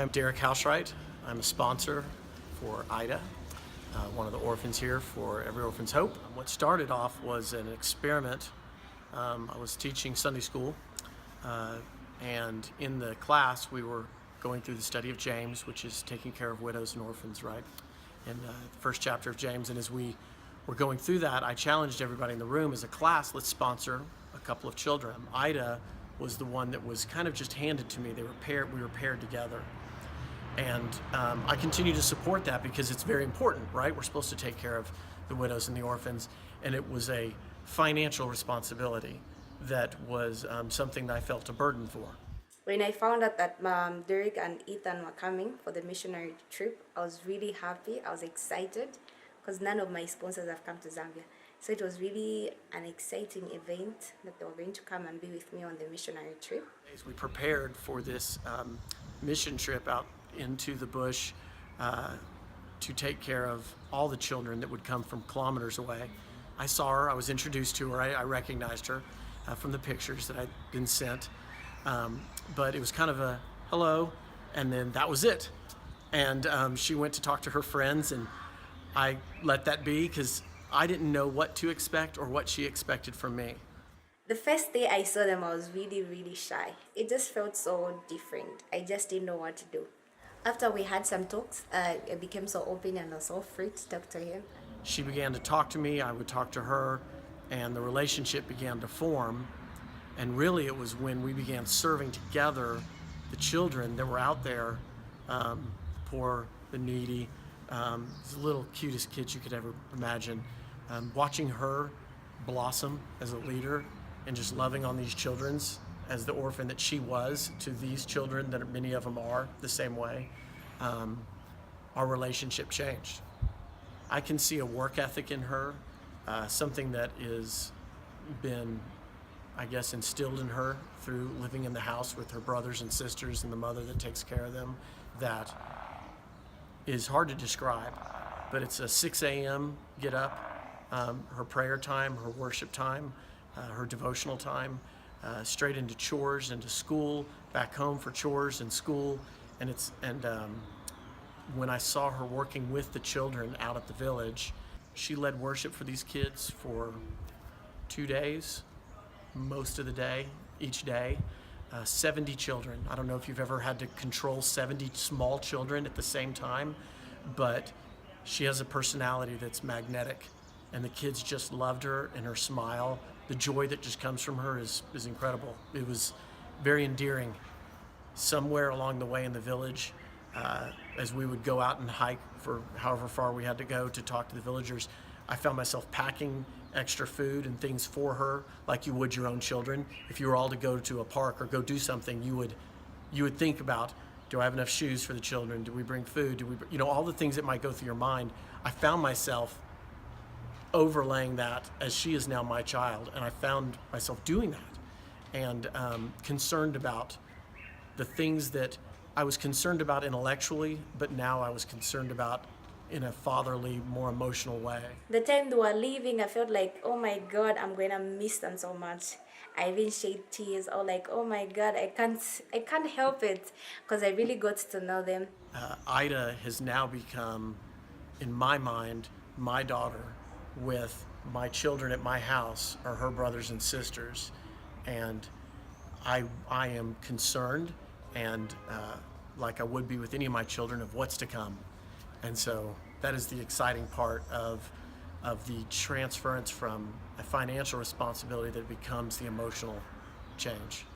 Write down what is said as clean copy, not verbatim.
I'm Derek Hauswright. I'm a sponsor for IDA, one of the orphans here for Every Orphan's Hope. What started off was an experiment. I was teaching Sunday school, and in the class we were going through the study of James, which is taking care of widows and orphans, right? In the first chapter of James, and as we were going through that, I challenged everybody in the room as a class, let's sponsor a couple of children. Ida was the one that was kind of just handed to me. We were paired together. And I continue to support that because it's very important, right? We're supposed to take care of the widows and the orphans, and it was a financial responsibility that was something that I felt a burden for. When I found out that Derek and Ethan were coming for the missionary trip, I was really happy. I was excited because none of my sponsors have come to Zambia. So it was really an exciting event that they were going to come and be with me on the missionary trip. As we prepared for this mission trip out into the bush to take care of all the children that would come from kilometers away, I saw her, I was introduced to her, I recognized her from the pictures that I'd been sent. But it was kind of a hello, and then that was it. And she went to talk to her friends, and I let that be because I didn't know what to expect or what she expected from me. The first day I saw them, I was really, really shy. It just felt so different. I just didn't know what to do. After we had some talks, I became so open and I was so free to talk to him. She began to talk to me, I would talk to her, and the relationship began to form. And really it was when we began serving together the children that were out there, poor, the needy, the little cutest kids you could ever imagine. Watching her blossom as a leader and just loving on these children as the orphan that she was to these children that many of them are the same way, our relationship changed. I can see a work ethic in her, something that is been, I guess, instilled in her through living in the house with her brothers and sisters and the mother that takes care of them, that is hard to describe. But it's a 6 a.m. get up, her prayer time, her worship time, her devotional time, straight into chores, into school, back home for chores and school. And when I saw her working with the children out at the village, she led worship for these kids for 2 days, most of the day, each day. 70 children. I don't know if you've ever had to control 70 small children at the same time, but she has a personality that's magnetic, and the kids just loved her, and her smile, the joy that just comes from her is incredible. It was very endearing. Somewhere along the way in the village, as we would go out and hike for however far we had to go to talk to the villagers, I found myself packing extra food and things for her like you would your own children. If you were all to go to a park or go do something, you would think about, do I have enough shoes for the children? Do we bring food? All the things that might go through your mind. I found myself overlaying that as she is now my child, and I found myself doing that and concerned about the things that I was concerned about intellectually, but now I was concerned about in a fatherly, more emotional way. The time they were leaving, I felt like, oh my God, I'm going to miss them so much. I even shed tears. I was like, oh my God, I can't help it, because I really got to know them. Ida has now become, in my mind, my daughter, with my children at my house are her brothers and sisters, and I am concerned, and like I would be with any of my children, of what's to come. And so that is the exciting part of the transference from a financial responsibility that becomes the emotional change.